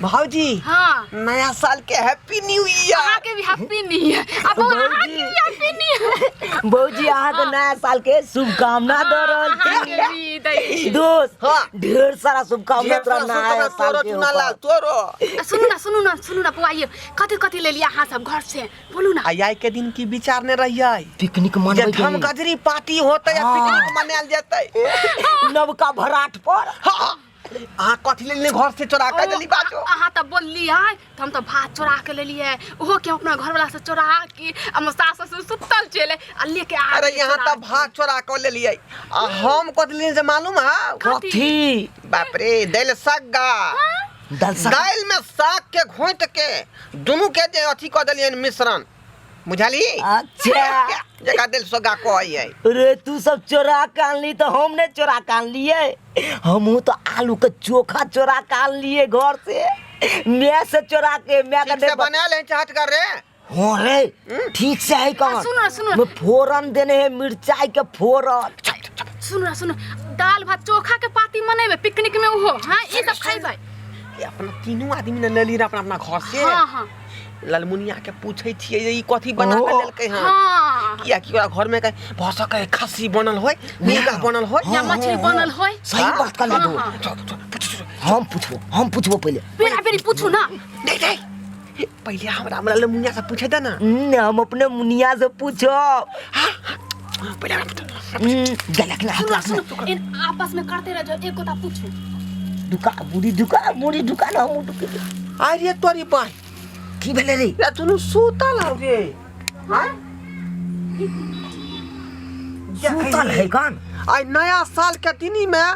भाजी हाँ नया साल के हैप्पी न्यू ईयर। अहाँ के भी हैप्पी न्यू ईयर। अब अहाँ के भी हैप्पी न्यू ईयर। भौजी अहाँ के नया साल के शुभकामना दे रहल अहाँ के भी दै दोस्त। हाँ। ढेर सारा शुभकामना तोरा नया साल के ऊपर। तोरो सुनू ना पुआइए कथी ले लिया अहाँ सब घर से बोलू ना। आई के दिन की विचार ने रहिए पिकनिक मनबै के हम गजरी पार्टी होते या पिकनिक मनायल जेतै नवका भराट पर। हां अहाँ कथी लेने घर से चोरा के देली बाजो। अहाँ तो बोलली है तो हम तो भात चोरा के ले लिए ओहो के अपना घर वाला से चोरा के हम सास ससुर सुतल चले आ लेके आ। अरे यहाँ तो भात चोरा के ले लिए हम कथी लेने से मालूम है कथी? बाप रे दाल सग्गा दाल में साग के घोंट के दोनों के जे अथी क देलियन मिश्रण बुझाली। अच्छा जका दिल सगा कहै है। अरे तू सब चोरा के आनली तो हम ने चोरा के आनलिए। हमहू तो आलू के चोखा चोरा के आनलिए घर से। मैं से चोरा के मैं ठीक से बनाल है चाहत कर रे। हो रे ठीक से है कौन? सुनो मैं फोरन देने है मिर्चाई के फोरन। सुनो दाल भात चोखा के पार्टी मनेबे पिकनिक में ओहो। हां ये सब खाइबे। अपना तीनों आदमी ने ले ली अपना घर से। हां ललमुनिया के पूछै छियै ई कथी बना के लेलकै हन। हां किया कि ओकरा घर में भसक के खस्सी बनल होय मुर्गा बनल होय या मछली बनल होय। सही बात कर ले दो। हम पूछबो पहले। पेरी पूछू ना। नहीं पहले हमरा ललमुनिया से पूछे दे ना। हम अपने मुनिया से पूछो। पहले गलत ना सुनो इन आपस में करते रह जाओ एक गोटा पूछो। बुढ़ी दुकान हम आ रे तोरी पाई की भेले रे? या तू सुतल हो गे। हां सुतल है कौन? आई नया साल के दिनी में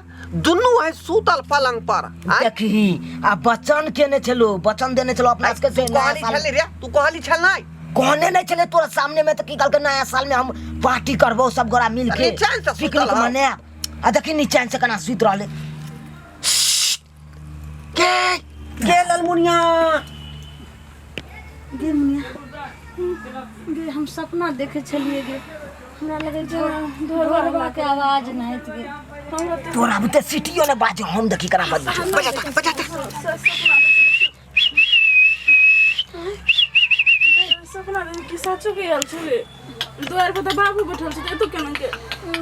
दुनू है सुतल पलंग पर। देखी आ बचन केने चलो बचन देने चलो अपना इसके से नया साल रे तू कहली छल नहीं कहने नहीं चले तोरा सामने में तो की कल के नया साल में हम पार्टी करबो सब गोरा मिल के पिकनिक मने। आ देखी नीचे से कना सुत रहले के ललमुनिया गे मुनिया गे हम सपना देखे छलिए गे हमरा लगे जे ढोलवा के आवाज नहीं गे हमरा तोरा बुते सिटियो ने बाजो हम देखी करा बजा सपना देखे कि साचो के आल छले द्वार पर तो बाबू बैठल छ तू केना के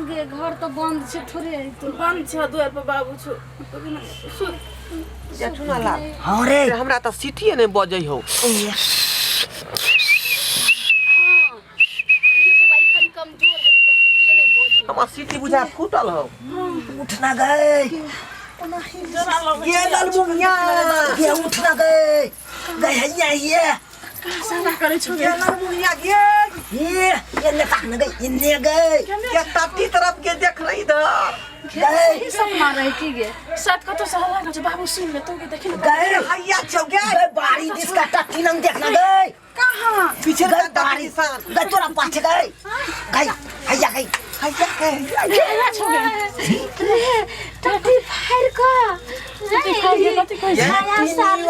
गे घर तो बंद छ थोड़े है तो बंद छ द्वार पर बाबू छ तो केना सु जठुना लाल। हां रे हमरा त सिटिए ने बजै हो। हमार सिटी बुझा फूटल हो। उठना गए ये ललमुनिया ये उठना गए ये सारा करे छ ये ललमुनिया ये ने ताकने गए गए ये ताती तरफ के देख रही इधर गए सपना रहे की गे साथ का तो सहला के बाबू सुन ले तो के देखि गए हैया छौ गे गए बाड़ी जिसका टट्टी नम देखना गए कहां पीछे गए का बाड़ी निशान गए तोरा पाछे गए गए हैया गए केना छ गे रे टट्टी फायर का कथि कह नया साल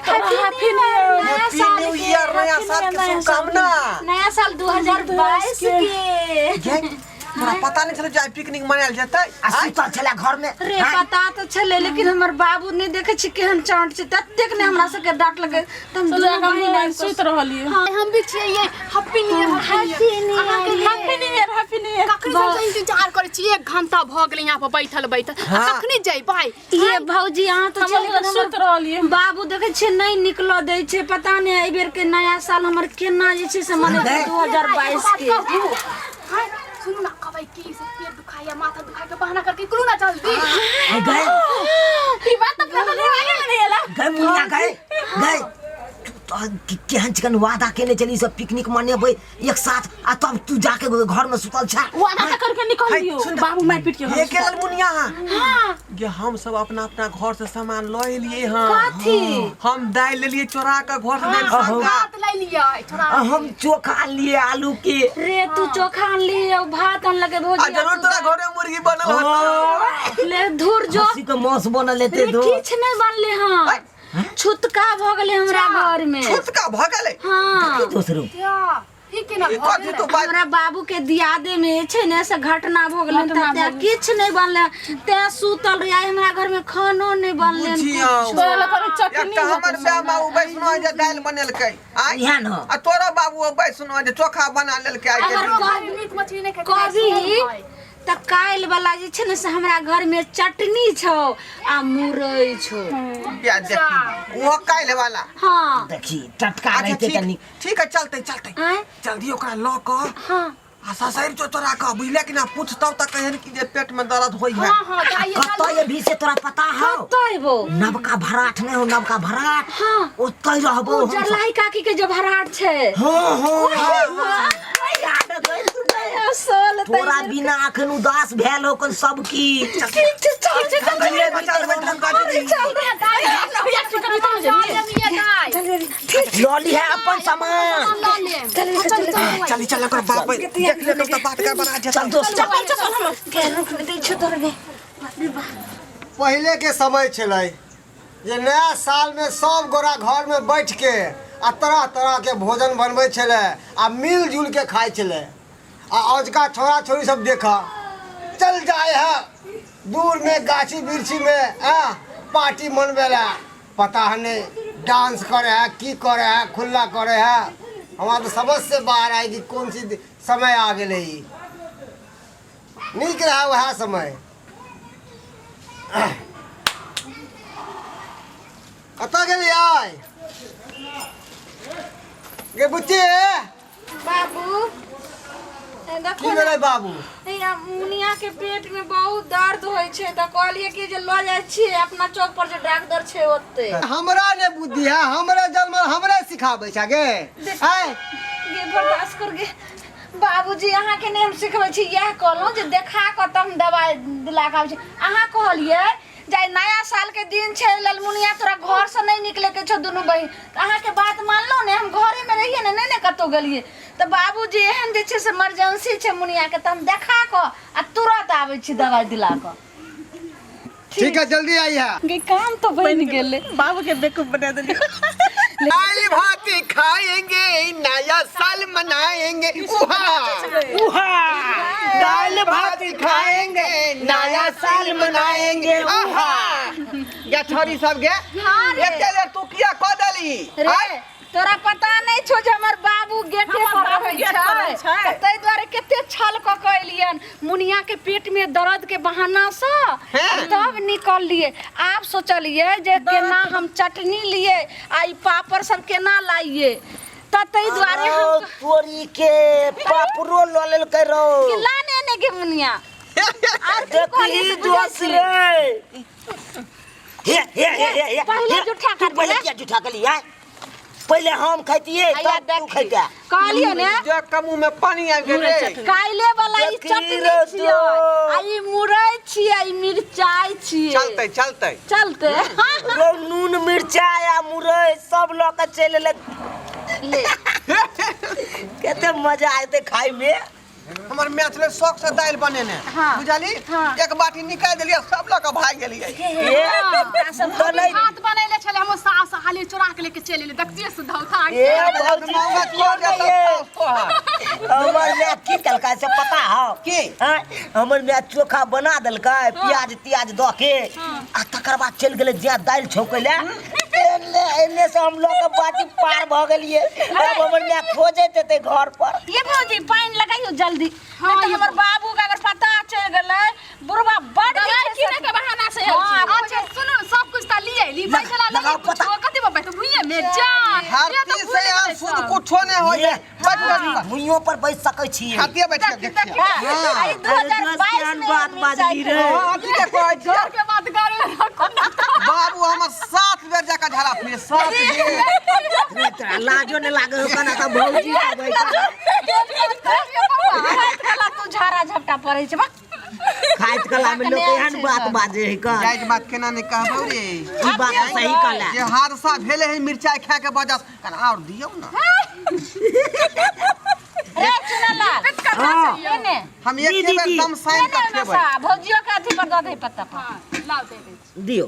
हैप्पी न्यू ईयर नया साल के शुभकामना। नया साल 2022 के तोरा पता नहीं चले जाए पिकनिक मनायल जेतै। सुतल छला घर में रे पता तो छले लेकिन हमर बाबू ने देखे छी केहन चांट छै ततेक ने हमरा से के डांट लगे तुम जगह में सुत रहलिए। हम भी छिए ये happy new year happy new year कखनी इंतजार करे छी 1 घंटा भ गेलै यहां पर बैठल कखनी जाई भाई ये भौजी यहां तो चले सुत रहलिए बाबू देखे छी नहीं निकलो दै छै पता नहीं एई बेर के नया साल हमर केना जे छै से मने 2022 के। सुनो ना कबै की सब पेट दुखाया माथा दुखाया के बहाना करके निकलू ना जल्दी। गए ई बात तो पता नहीं आला गए मुनिया गए केहन चिकन वादा केने चली सब पिकनिक मनेबै एक साथ आ तब तू जाके घर में सुतल छ वादा करके निकल दियो बाबू मार पीट के ये के ललमुनिया हां ये हम सब अपना घर से सामान लए लिए हां कथि हम दाल ले लिए चोरा के घर से दाल भात ले लिया छोरा हम चोखा लिए आलू के रे तू चोखा आन लिए भात आन लगे भौजी जरूर तोरा घर में मुर्गी बनल होतो ले धुर जो खस्सी के मांस बनल लेते दो किछ नहीं बनले हां छुतका भ गेले हमरा घर में छुतका भ गेलै हां दोसरो क्या ई केना ई कथी तू बात हमरा बाबू के दियादे में छै ने से घटना भ गेलै त किछ नहीं बनले ते सुतल रही हमरा घर में खानो नहीं बनले बुझियो तोरा करे चटनी एकटा हमर श्यामा उ बैसनो जे दाल बनेलकै आइ इहा न आ तोरा बाबू बैसनो जे चोखा बना लेलकै आइ के मीट मछली नहीं कभी त काइल वाला जे छै ने से हमरा घर में चटनी छौ आ मुरई छौ प्याज देखी वो काइले वाला हां देखी टटका अच्छा रहते तनी ठीक है चलते चलते आय जल्दी ओकरा ल क हां आ ससैर जो तोरा का बुझले कि ना पूछतौ त कहन कि जे पेट में दर्द होई है हां हां जाइए कत ये भी से तोरा पता हो तइबो नवका भराठ ने हो नवका भराठ हां ओतै रहबो ओ जरलाई काकी के जो भराट छै हां याद गइल सोल तोरा बिना अखन उदास भेल हो कन सब की लॉली है अपन सामान चल चल ओकर बाप देख ले त बात कर बना चल दोस्त पहले के समय छलै जे नया साल में सब गोरा घर में बैठ के आ तरह तरह के भोजन बनबै छलै आ मिलजुल के खाइ छलै आ आजका छोरा छोरी सब देखा चल जाए है दूर में गाछी बिरछी में पार्टी मनबे ला पता है नहीं डांस करे है की करे है खुला करे है हमारा तो समझ से बाहर है कि कौन सी समय आ गए नीक रहा वह समय अता गेली आय गे बुच्ची बाबू की देखो भेलै बाबू ना मुनिया के पेट में बहुत दर्द होय छै त कहलिए कि जे ल जाय छी अपना चौक पर जे डॉक्टर छै ओते हमरा ने बुद्धि है हमरे जन्म हमरे सिखाबै छ गे आय ये बर्दाश्त कर गे बाबूजी अहाँ के नेम सिखबै छी यह कहलौ जे देखा क तम दवाई दिला के आबै छी अहाँ कहलिए जाय नया साल के दिन छै ललमुनिया तोरा घर से नहीं निकले के छ दुनु बहिन अहाँ के बात मानलो ने हम घरे में रहिए ने नहीं कतो गेलिए त बाबूजी एहन जे छै से इमरजेंसी छै मुनिया के त हम देखा क आ तुरंत आबै छी दवाई दिला क ठीक है जल्दी आई है गे काम तो बन गेले बाबू के बेवकूफ बना देली दाल भात खाएंगे नया साल मनाएंगे उहा दाल भात खाएंगे नया साल मनाएंगे उहा या छोरी सब गे हाँ रे। एते देर तू किया क देली रे तोरा पता नहीं छो जे हमर बाबू गेटे पर रहै छै तै द्वारे कते छल क कइलियन मुनिया के पेट में दर्द के बहाना से तब निकल लिए आप सोचलिए जे केना हम चटनी लिए आई पापड़ सब केना लाइए त तै द्वारे हम तोरी के पापरो ल लेल करो लाने ने के मुनिया आ देखी दोस्त रे हे पहले जुठा कर पहले क्या जुठा कर लिया पहले हम खैतिए तब तू खैता कहलियो ने जे कमु में पानी आ गेल रे काइले वाला ई चटनी छियै आ ई मुरई छियै ई मिरचाई छियै चलते चलते चलते रो नून मिर्चाई आ मुरई सब ल के चले ले केते मजा आते खाई में हमर मैथले शौक से दाल बनेने बुझाली एक बाटी निकाल देलिए सब लोग के भाग गेलिए सब तो नहीं हाथ बनैले छले हम सास हाली चोरा के लेके चले देखतिए सुधा उठा ए भौजी हमर में की कलका से पता हो की हमर में चोखा बना देलकै प्याज त्याज द के आ तकर बाद चल गेले जे दाल छौकले एने से हम लोग के बाटी पार भ गेलिए अब हमर में खोजे ते घर पर ये भौजी पानी लगाइयो जल्दी हां हमर बाबू के अगर पता चल गेलै बुढ़वा बड़ किने के बहाना से अच्छा सुनो सब कुछ त लिए ली बैठला लगाओ पता। कथि बबै त भुइए में जा हाथी से आ सुन कुछो ने होय बैठ भुइयों पर बैठ सकै छी हाथी बैठ के देखिए आई 2022 में बात बाजली रे हाथी के कहै छियै घर के बात करे बाबू हमर 7 बेर जाका झाड़ा फिर 7 बेर लाजो ने लागे हो कना त भौजी आबै कला तू झारा झपटा पड़ै छै बा खाइत कला में लोग एहन बात बाजे है का जायज बात केना ने कहबौ रे ई बात सही कहला जे हादसा भेले है मिर्चाई खा के वजह से कना और दियौ ना रे चुनलाल हां ने हम एक बेर दम साइन का खेबै भौजियो के अथी पर द दे पत्ता पर लाओ दे दे दियो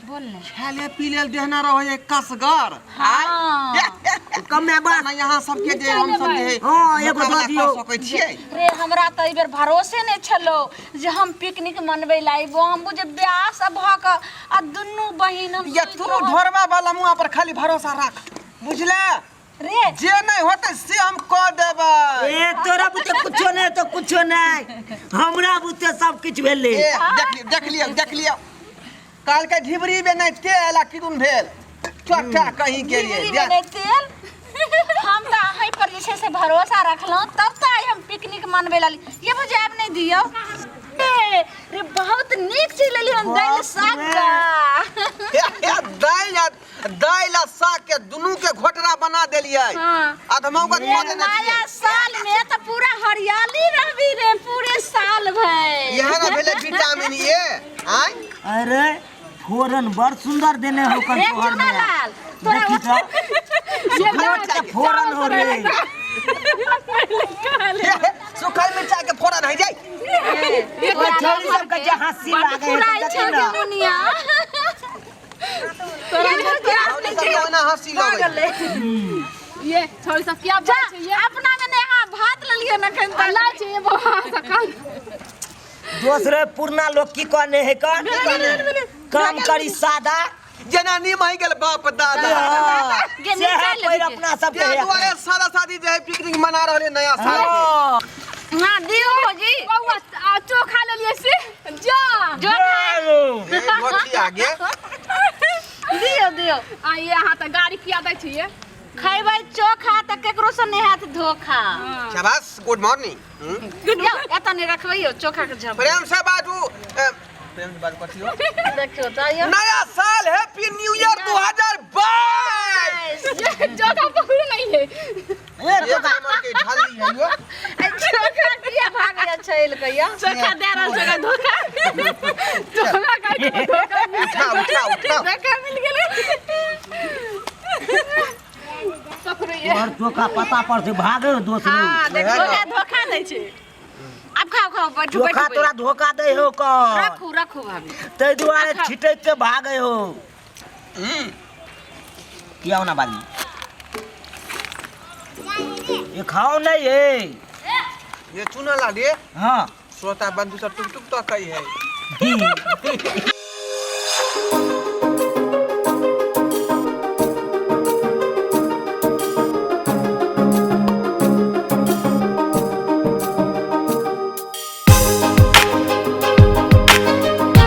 बोल ने खाले पी लेल देहना रहो एक कसगर हां कमे बस ना यहाँ सबके जे हम सब जे हाँ, एगो दऽ दियौ। सकै छियै रे हमरा तऽ एहि बेर भरोसे नहि छलो जे हम पिकनिक मनबै ला आइबो। हम बुझे ब्याह सब भ क आ दुनू बहिन हम ये तू ढोरवा वाला मुंह पर खाली भरोसा रख बुझले रे जे नहीं होते से हम कह देबै। ए तोरा बुते कुछो नहीं तो कुछो नहीं, हमरा बुते सब कुछ भेले। ए देख लियो काल के ढिबरी में नहीं तेल आ किदुन भेल चट्टा कहीं के लिए ढिबरी में नहीं तेल। हम तो अहीं पर जे छै से भरोसा रखलौं तब तो आई हम पिकनिक मनबै ला ये बुझे आब नहीं दियो। रे बहुत नीक चीज लेली हम दाल साग दाल आ साग के दुनू के घोटरा बना देलियै। अधमौ के खा देने नया साल में तो पूरा हरियाली रहबी रे पूरे साल भर। यहां ना भेले विटामिन ए आय अरे फोरन बड़ सुंदर देने हो कर तोहर में लाल देखी तो गोट का फोरन हो रे। सुखल मिर्चाई के फोरन है जाई ओ छोरी सब के जे हंसी लागे है तो देखी ना दुनिया तोरा ना हंसी लगे ये छोड़ी सब क्या बात है ये अपना में नेहा भात ले लियो ना खन अल्लाह चाहिए बहुत सकाल दूसरे पुरना लोग की कहने है कौन काम करी सादा जनानी माई गेल बाप दादा गे से है निकाल कोई ले अपना सब के के दुआरे सादा शादी जे है पिकनिक मना रहले नया साल के हां दियो जी बउआ चोखा ले लिए से जा जो ए गोठी आगे दियो आ ये हां त गाड़ी किया दै छिए खैबै चोखा त केकरो से नहीं हाथ धोखा। शाबाश गुड मॉर्निंग यो एता नहीं रखबै चोखा के झप प्रेम से बाजू प्रेम से बात कथियो देखियो त यो नया साल हैप्पी न्यू ईयर 2022 ये ज्यादा पकड़ नहीं है ये नंबर के ढाली है यो चोखा किया भाग जा छैल कहिया चोखा दे रहा जगह धोखा चोखा का धोखा उठा धोखा मिल गेले पकड़ो ये और चोखा पता पर से भागे दोस्त हां लोग देखो धोखा दै छै। अब खाओ बैठो चोखा तोरा धोखा दे हो कौन रखो भाभी ते दुआरे छिटक के भागे हो किया ना बाली ये खाओ नहीं है ये चुना ला दे हाँ श्रोता बंधु सब टुक टुक तो कही है